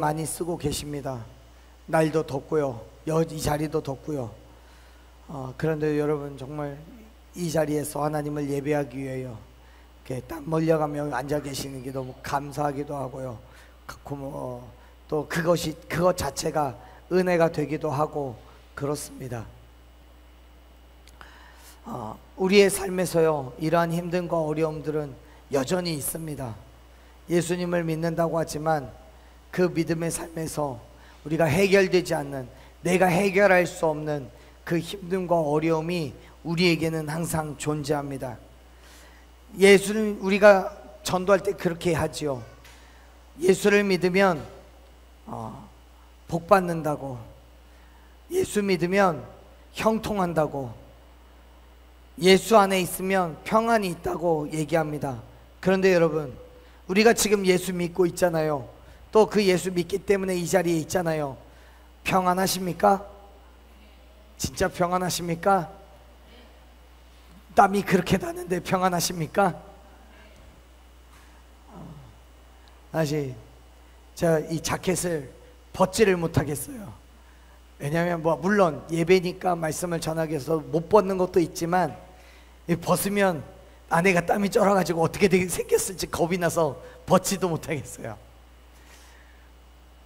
많이 쓰고 계십니다. 날도 덥고요, 이 자리도 덥고요. 그런데 여러분, 정말 이 자리에서 하나님을 예배하기 위하여 이렇게 땀 멀려가며 앉아 계시는 게 너무 감사하기도 하고요. 또 그것 자체가 은혜가 되기도 하고 그렇습니다. 우리의 삶에서요, 이러한 힘듦과 어려움들은 여전히 있습니다. 예수님을 믿는다고 하지만 그 믿음의 삶에서 우리가 해결되지 않는, 내가 해결할 수 없는 그 힘듦과 어려움이 우리에게는 항상 존재합니다. 예수는, 우리가 전도할 때 그렇게 하지요. 예수를 믿으면 복 받는다고, 예수 믿으면 형통한다고, 예수 안에 있으면 평안이 있다고 얘기합니다. 그런데 여러분, 우리가 지금 예수 믿고 있잖아요. 또 그 예수 믿기 때문에 이 자리에 있잖아요. 평안하십니까? 진짜 평안하십니까? 땀이 그렇게 나는데 평안하십니까? 사실 제가 이 자켓을 벗지를 못하겠어요. 왜냐하면 물론 예배니까 말씀을 전하기 위해서 못 벗는 것도 있지만, 벗으면 아내가 땀이 쩔어가지고 어떻게 생겼을지 겁이 나서 벗지도 못하겠어요.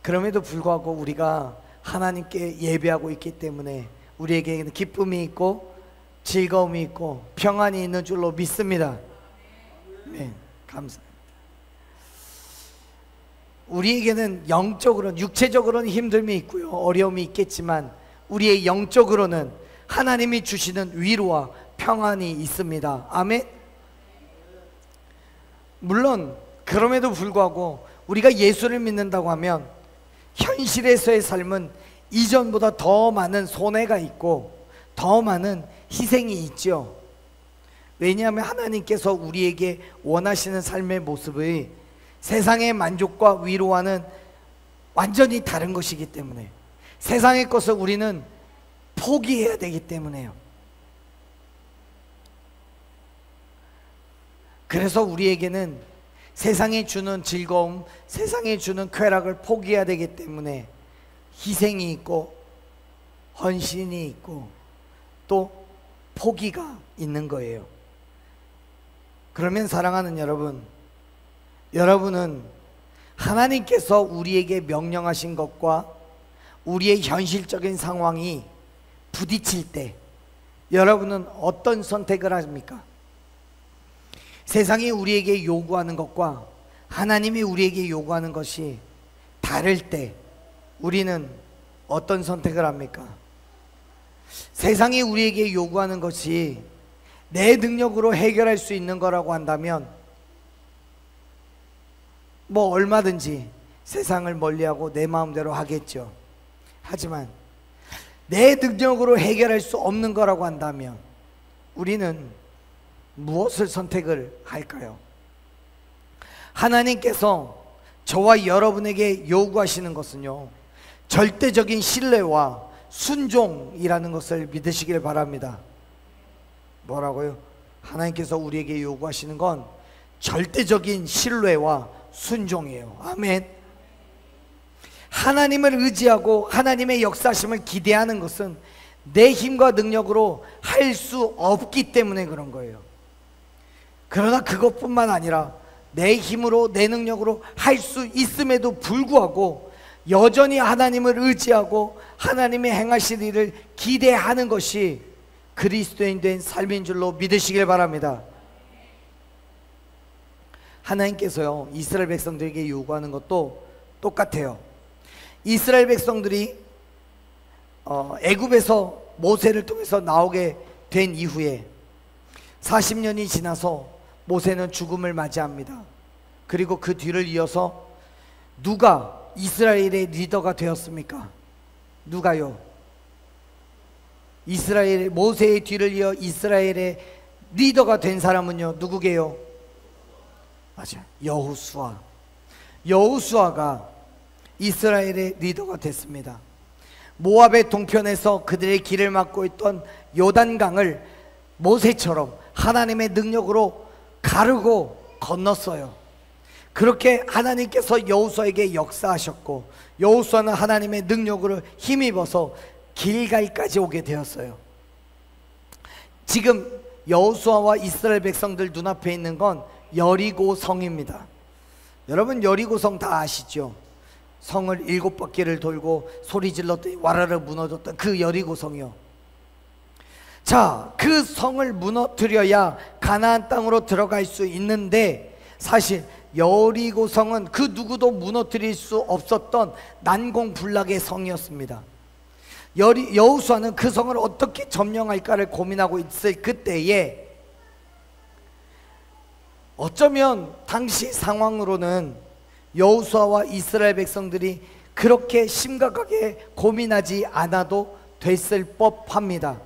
그럼에도 불구하고 우리가 하나님께 예배하고 있기 때문에 우리에게는 기쁨이 있고 즐거움이 있고 평안이 있는 줄로 믿습니다. 네, 감사합니다. 우리에게는 영적으로는, 육체적으로는 힘듦이 있고요, 어려움이 있겠지만 우리의 영적으로는 하나님이 주시는 위로와 평안이 있습니다. 아멘. 물론 그럼에도 불구하고 우리가 예수를 믿는다고 하면 현실에서의 삶은 이전보다 더 많은 손해가 있고 더 많은 희생이 있죠. 왜냐하면 하나님께서 우리에게 원하시는 삶의 모습이 세상의 만족과 위로와는 완전히 다른 것이기 때문에, 세상의 것을 우리는 포기해야 되기 때문에요. 그래서 우리에게는 세상이 주는 즐거움, 세상이 주는 쾌락을 포기해야 되기 때문에 희생이 있고 헌신이 있고 또 포기가 있는 거예요. 그러면 사랑하는 여러분, 여러분은 하나님께서 우리에게 명령하신 것과 우리의 현실적인 상황이 부딪힐 때 여러분은 어떤 선택을 합니까? 세상이 우리에게 요구하는 것과 하나님이 우리에게 요구하는 것이 다를 때 우리는 어떤 선택을 합니까? 세상이 우리에게 요구하는 것이 내 능력으로 해결할 수 있는 거라고 한다면 얼마든지 세상을 멀리하고 내 마음대로 하겠죠. 하지만 내 능력으로 해결할 수 없는 거라고 한다면 우리는 무엇을 선택을 할까요? 하나님께서 저와 여러분에게 요구하시는 것은요, 절대적인 신뢰와 순종이라는 것을 믿으시길 바랍니다. 뭐라고요? 하나님께서 우리에게 요구하시는 건 절대적인 신뢰와 순종이에요. 아멘. 하나님을 의지하고 하나님의 역사심을 기대하는 것은 내 힘과 능력으로 할 수 없기 때문에 그런 거예요. 그러나 그것뿐만 아니라 내 힘으로, 내 능력으로 할 수 있음에도 불구하고 여전히 하나님을 의지하고 하나님의 행하실 일을 기대하는 것이 그리스도인 된 삶인 줄로 믿으시길 바랍니다. 하나님께서요, 이스라엘 백성들에게 요구하는 것도 똑같아요. 이스라엘 백성들이 애굽에서 모세를 통해서 나오게 된 이후에 40년이 지나서 모세는 죽음을 맞이합니다. 그리고 그 뒤를 이어서 누가 이스라엘의 리더가 되었습니까? 누가요? 모세의 뒤를 이어 이스라엘의 리더가 된 사람은요, 누구게요? 맞아요, 여호수아가 이스라엘의 리더가 됐습니다. 모압의 동편에서 그들의 길을 막고 있던 요단강을 모세처럼 하나님의 능력으로 가르고 건넜어요. 그렇게 하나님께서 여호수아에게 역사하셨고, 여호수아는 하나님의 능력으로 힘입어서 길갈까지 오게 되었어요. 지금 여호수아와 이스라엘 백성들 눈앞에 있는 건 여리고 성입니다. 여러분 여리고 성 다 아시죠? 성을 7바퀴를 돌고 소리 질렀더니 와라르 무너졌던 그 여리고 성이요. 자, 그 성을 무너뜨려야 가나안 땅으로 들어갈 수 있는데, 사실 여리고 성은 그 누구도 무너뜨릴 수 없었던 난공불락의 성이었습니다. 여호수아는 그 성을 어떻게 점령할까를 고민하고 있을 그때에, 어쩌면 당시 상황으로는 여호수아와 이스라엘 백성들이 그렇게 심각하게 고민하지 않아도 됐을 법합니다.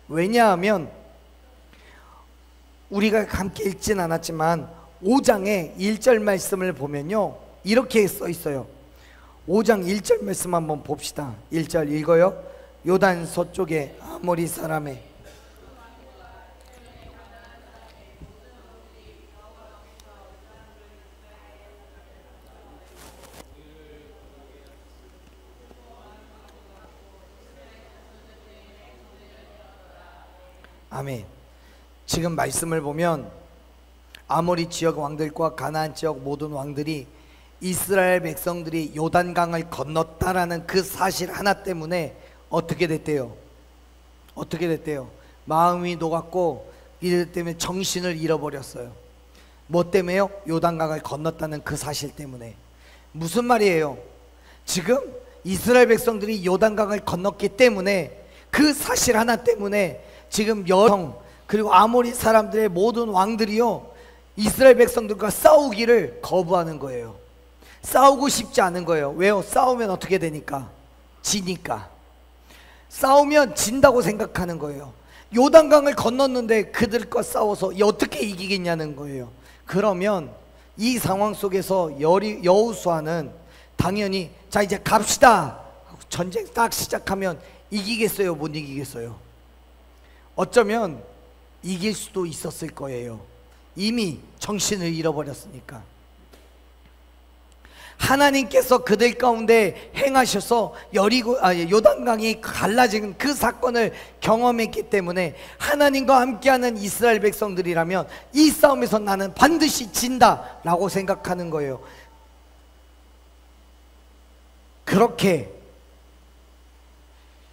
왜냐하면 우리가 함께 읽진 않았지만 5장의 1절 말씀을 보면요, 이렇게 써 있어요. 5장 1절 말씀 한번 봅시다. 1절 읽어요. 요단 서쪽에 아모리 사람의 아멘. 지금 말씀을 보면 아모리 지역 왕들과 가나안 지역 모든 왕들이 이스라엘 백성들이 요단강을 건넜다라는 그 사실 하나 때문에 어떻게 됐대요? 어떻게 됐대요? 마음이 녹았고 이들 때문에 정신을 잃어버렸어요. 뭐 때문에요? 요단강을 건넜다는 그 사실 때문에. 무슨 말이에요? 지금 이스라엘 백성들이 요단강을 건넜기 때문에, 그 사실 하나 때문에 지금 여성 그리고 아모리 사람들의 모든 왕들이요, 이스라엘 백성들과 싸우기를 거부하는 거예요. 싸우고 싶지 않은 거예요. 왜요? 싸우면 어떻게 되니까? 지니까. 싸우면 진다고 생각하는 거예요. 요단강을 건넜는데 그들과 싸워서 어떻게 이기겠냐는 거예요. 그러면 이 상황 속에서 여호수아는 당연히 자 이제 갑시다 전쟁 딱 시작하면 이기겠어요? 못 이기겠어요? 어쩌면 이길 수도 있었을 거예요. 이미 정신을 잃어버렸으니까. 하나님께서 그들 가운데 행하셔서 요단강이 갈라진 그 사건을 경험했기 때문에 하나님과 함께하는 이스라엘 백성들이라면 이 싸움에서 나는 반드시 진다 라고 생각하는 거예요. 그렇게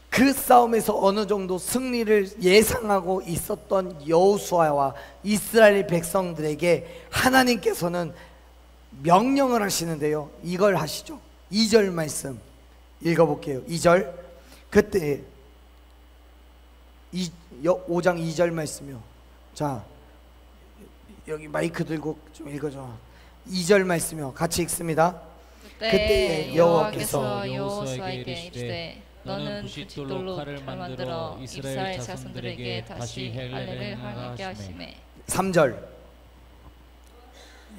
그 싸움에서 어느 정도 승리를 예상하고 있었던 여호수아와 이스라엘 백성들에게 하나님께서는 명령을 하시는데요, 이걸 하시죠. 2절 말씀 읽어볼게요. 2절. 그때 5장 2절 말씀이요. 자 여기 마이크 들고 좀 읽어줘. 2절 말씀이요. 같이 읽습니다. 그때 여호와께서 여호수아에게 이르시되 너는 부싯돌로 칼을 만들어 이스라엘 자손들에게 다시 할례를 하게 하시매. 3절.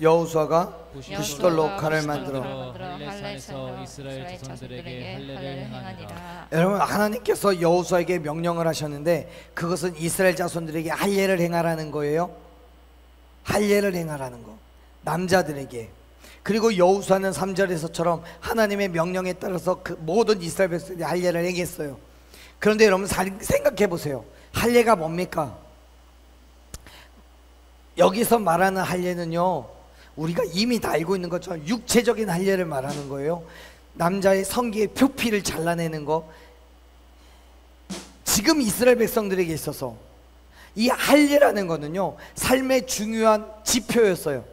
여호수아가 부싯돌로 칼을 만들어 할례산에서 이스라엘 자손들에게 할례를 행하니라. 여러분, 하나님께서 여호수아에게 명령을 하셨는데 그것은 이스라엘 자손들에게 할례를 행하라는 거예요. 할례를 행하라는 거, 남자들에게. 그리고 여호수아는 3절에서처럼 하나님의 명령에 따라서 그 모든 이스라엘 백성들이 할례를 행했어요. 그런데 여러분 생각해 보세요. 할례가 뭡니까? 여기서 말하는 할례는요, 우리가 이미 다 알고 있는 것처럼 육체적인 할례를 말하는 거예요. 남자의 성기의 표피를 잘라내는 거. 지금 이스라엘 백성들에게 있어서 이 할례라는 거는요, 삶의 중요한 지표였어요.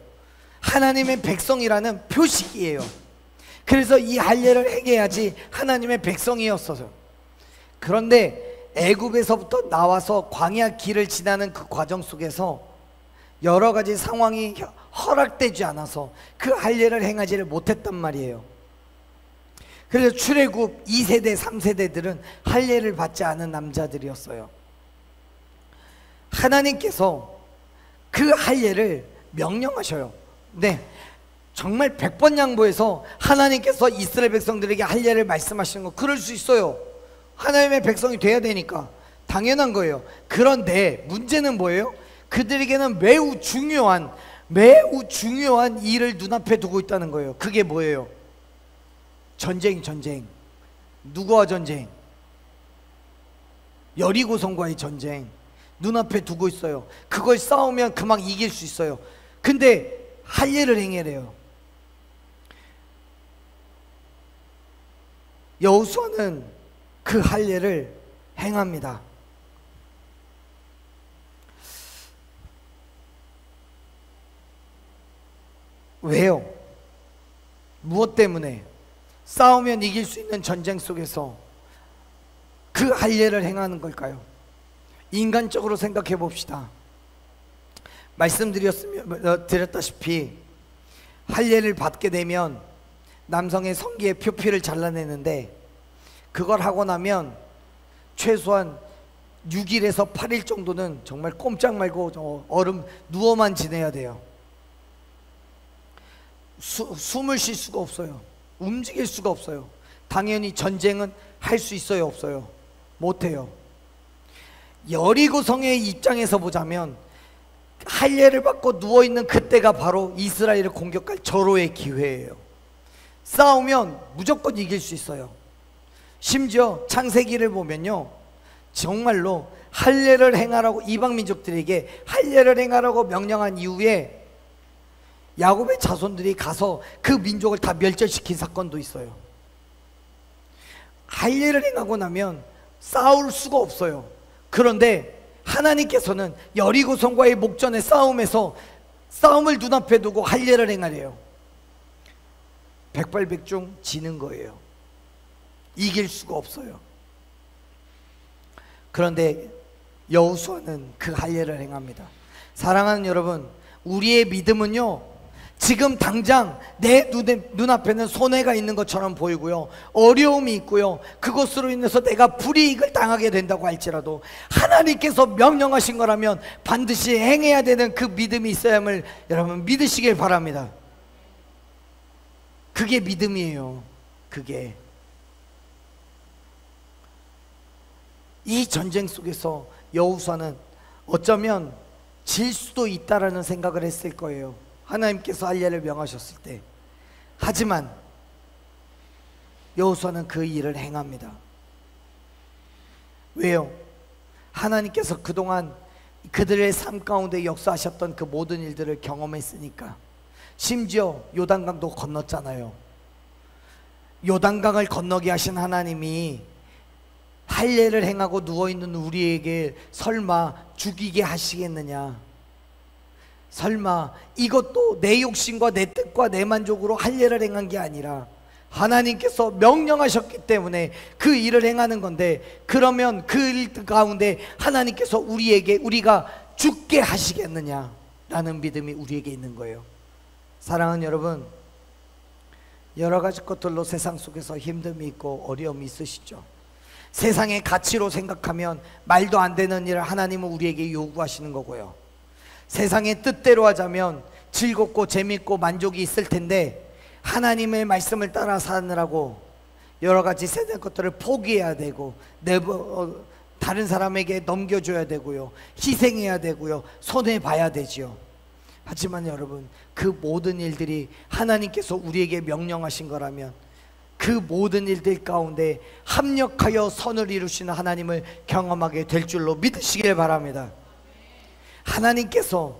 하나님의 백성이라는 표식이에요. 그래서 이 할례를 행해야지 하나님의 백성이었어요. 그런데 애굽에서부터 나와서 광야 길을 지나는 그 과정 속에서 여러 가지 상황이 허락되지 않아서 그 할례를 행하지를 못했단 말이에요. 그래서 출애굽 2세대 3세대들은 할례를 받지 않은 남자들이었어요. 하나님께서 그 할례를 명령하셔요. 네, 정말 100번 양보해서 하나님께서 이스라엘 백성들에게 할례를 말씀하시는 거, 그럴 수 있어요. 하나님의 백성이 돼야 되니까 당연한 거예요. 그런데 문제는 뭐예요? 그들에게는 매우 중요한, 매우 중요한 일을 눈앞에 두고 있다는 거예요. 그게 뭐예요? 전쟁. 누구와 전쟁? 여리고성과의 전쟁 눈앞에 두고 있어요. 그걸 싸우면 금방 이길 수 있어요. 근데 할례를 행해래요. 여호수아는 그 할례를 행합니다. 왜요? 무엇 때문에? 싸우면 이길 수 있는 전쟁 속에서 그 할례를 행하는 걸까요? 인간적으로 생각해 봅시다. 말씀드렸다시피 할례를 받게 되면 남성의 성기의 표피를 잘라내는데, 그걸 하고 나면 최소한 6일에서 8일 정도는 정말 꼼짝 말고 얼음 누워만 지내야 돼요. 숨을 쉴 수가 없어요. 움직일 수가 없어요. 당연히 전쟁은 할 수 있어요, 없어요? 못해요. 여리고성의 입장에서 보자면 할례를 받고 누워있는 그때가 바로 이스라엘을 공격할 절호의 기회예요. 싸우면 무조건 이길 수 있어요. 심지어 창세기를 보면요, 정말로 할례를 행하라고, 이방민족들에게 할례를 행하라고 명령한 이후에 야곱의 자손들이 가서 그 민족을 다 멸절시킨 사건도 있어요. 할례를 행하고 나면 싸울 수가 없어요. 그런데 하나님께서는 여리고성과의 목전의 싸움에서 싸움을 눈앞에 두고 할례를 행하래요. 백발백중 지는 거예요. 이길 수가 없어요. 그런데 여호수아는 그 할례를 행합니다. 사랑하는 여러분, 우리의 믿음은요, 지금 당장 내 눈앞에는 손해가 있는 것처럼 보이고요, 어려움이 있고요, 그것으로 인해서 내가 불이익을 당하게 된다고 할지라도 하나님께서 명령하신 거라면 반드시 행해야 되는 그 믿음이 있어야함을 여러분 믿으시길 바랍니다. 그게 믿음이에요. 그게 이 전쟁 속에서 여호수아는 어쩌면 질 수도 있다라는 생각을 했을 거예요. 하나님께서 할례를 명하셨을 때. 하지만 여호수아는 그 일을 행합니다. 왜요? 하나님께서 그동안 그들의 삶 가운데 역사하셨던 그 모든 일들을 경험했으니까. 심지어 요단강도 건넜잖아요. 요단강을 건너게 하신 하나님이 할례를 행하고 누워있는 우리에게 설마 죽이게 하시겠느냐? 설마 이것도 내 욕심과 내 뜻과 내 만족으로 할례를 행한 게 아니라 하나님께서 명령하셨기 때문에 그 일을 행하는 건데, 그러면 그 일 가운데 하나님께서 우리가 죽게 하시겠느냐 라는 믿음이 우리에게 있는 거예요. 사랑하는 여러분, 여러 가지 것들로 세상 속에서 힘듦이 있고 어려움이 있으시죠? 세상의 가치로 생각하면 말도 안 되는 일을 하나님은 우리에게 요구하시는 거고요, 세상의 뜻대로 하자면 즐겁고 재밌고 만족이 있을 텐데 하나님의 말씀을 따라 사느라고 여러 가지 세상 것들을 포기해야 되고 다른 사람에게 넘겨줘야 되고요, 희생해야 되고요, 손해봐야 되지요. 하지만 여러분, 그 모든 일들이 하나님께서 우리에게 명령하신 거라면 그 모든 일들 가운데 합력하여 선을 이루시는 하나님을 경험하게 될 줄로 믿으시길 바랍니다. 하나님께서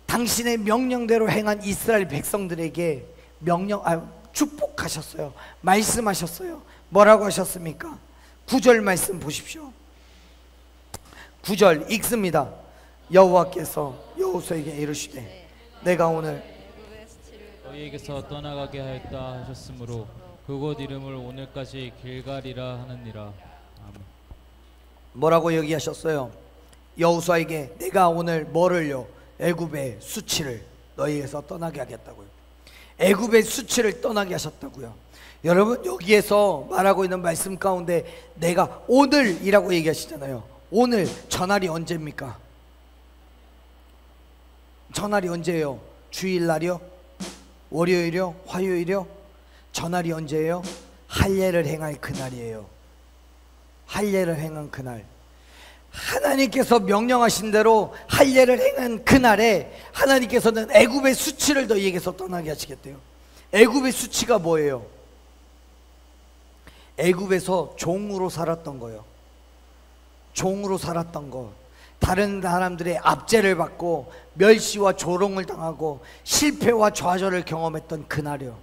당신의 명령대로 행한 이스라엘 백성들에게 축복하셨어요. 말씀하셨어요. 뭐라고 하셨습니까? 9절 말씀 보십시오. 9절 읽습니다. 여호와께서 여호수아에게 이르시되 내가 오늘 너희에게서 떠나가게 하였다 하셨으므로 그곳 이름을 오늘까지 길갈이라 하느니라. 아멘. 뭐라고 얘기하셨어요? 여호수아에게 내가 오늘 뭐를요? 애굽의 수치를 너희에게서 떠나게 하겠다고요. 애굽의 수치를 떠나게 하셨다고요. 여러분, 여기에서 말하고 있는 말씀 가운데 내가 오늘이라고 얘기하시잖아요. 오늘, 전날이 언제입니까? 전날이 언제예요? 주일날이요? 월요일이요? 화요일이요? 전날이 언제예요? 할례를 행할 그날이에요. 할례를 행한 그날. 하나님께서 명령하신 대로 할례를 행한 그날에 하나님께서는 애굽의 수치를 너희에게서 떠나게 하시겠대요. 애굽의 수치가 뭐예요? 애굽에서 종으로 살았던 거예요. 종으로 살았던 것, 다른 사람들의 압제를 받고 멸시와 조롱을 당하고 실패와 좌절을 경험했던 그날이요.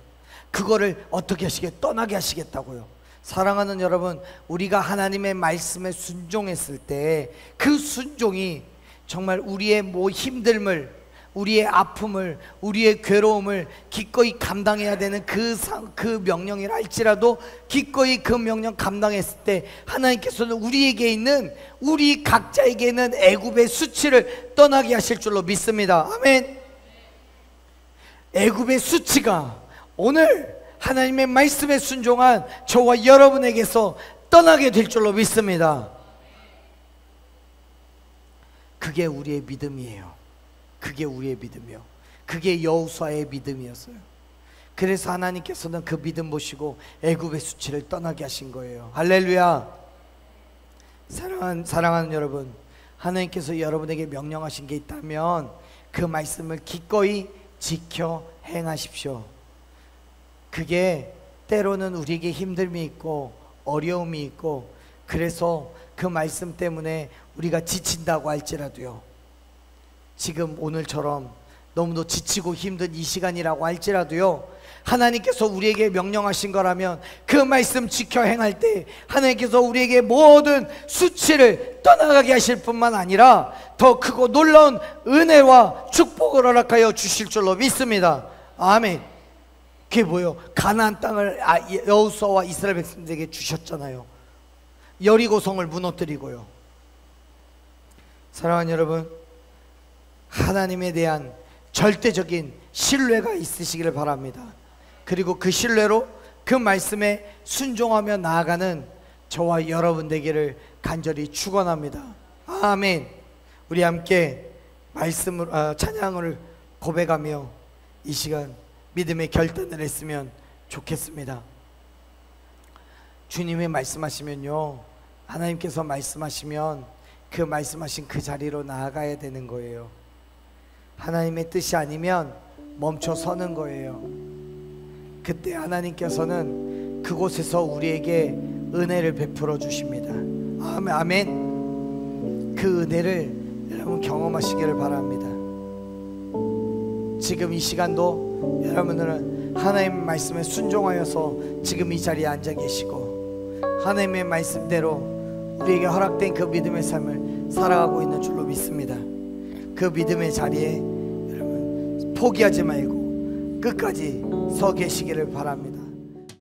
그거를 어떻게 떠나게 하시겠다고요. 사랑하는 여러분, 우리가 하나님의 말씀에 순종했을 때 그 순종이 정말 우리의 힘듦을, 우리의 아픔을, 우리의 괴로움을 기꺼이 감당해야 되는 그 명령이라 할지라도 기꺼이 그 명령 감당했을 때 하나님께서는 우리에게 있는, 우리 각자에게 있는 애굽의 수치를 떠나게 하실 줄로 믿습니다. 아멘. 애굽의 수치가 오늘 하나님의 말씀에 순종한 저와 여러분에게서 떠나게 될 줄로 믿습니다. 그게 우리의 믿음이에요. 그게 우리의 믿음이요. 그게 여호수아의 믿음이었어요. 그래서 하나님께서는 그 믿음 보시고 애굽의 수치를 떠나게 하신 거예요. 할렐루야. 사랑하는 여러분, 하나님께서 여러분에게 명령하신 게 있다면 그 말씀을 기꺼이 지켜 행하십시오. 그게 때로는 우리에게 힘듦이 있고 어려움이 있고, 그래서 그 말씀 때문에 우리가 지친다고 할지라도요, 지금 오늘처럼 너무도 지치고 힘든 이 시간이라고 할지라도요, 하나님께서 우리에게 명령하신 거라면 그 말씀 지켜 행할 때 하나님께서 우리에게 모든 수치를 떠나가게 하실 뿐만 아니라 더 크고 놀라운 은혜와 축복을 허락하여 주실 줄로 믿습니다. 아멘. 그게 뭐예요? 가나안 땅을 여호수아와 이스라엘 백성들에게 주셨잖아요. 여리고성을 무너뜨리고요. 사랑하는 여러분, 하나님에 대한 절대적인 신뢰가 있으시기를 바랍니다. 그리고 그 신뢰로 그 말씀에 순종하며 나아가는 저와 여러분 되기를 간절히 축원합니다. 아멘. 우리 함께 말씀을 찬양을 고백하며 이 시간 믿음의 결단을 했으면 좋겠습니다. 주님이 말씀하시면요, 하나님께서 말씀하시면 그 말씀하신 그 자리로 나아가야 되는 거예요. 하나님의 뜻이 아니면 멈춰 서는 거예요. 그때 하나님께서는 그곳에서 우리에게 은혜를 베풀어 주십니다. 아멘. 그 은혜를 여러분 경험하시기를 바랍니다. 지금 이 시간도 여러분들은 하나님의 말씀에 순종하여서 지금 이 자리에 앉아 계시고 하나님의 말씀대로 우리에게 허락된 그 믿음의 삶을 살아가고 있는 줄로 믿습니다. 그 믿음의 자리에 여러분 포기하지 말고 끝까지 서 계시기를 바랍니다.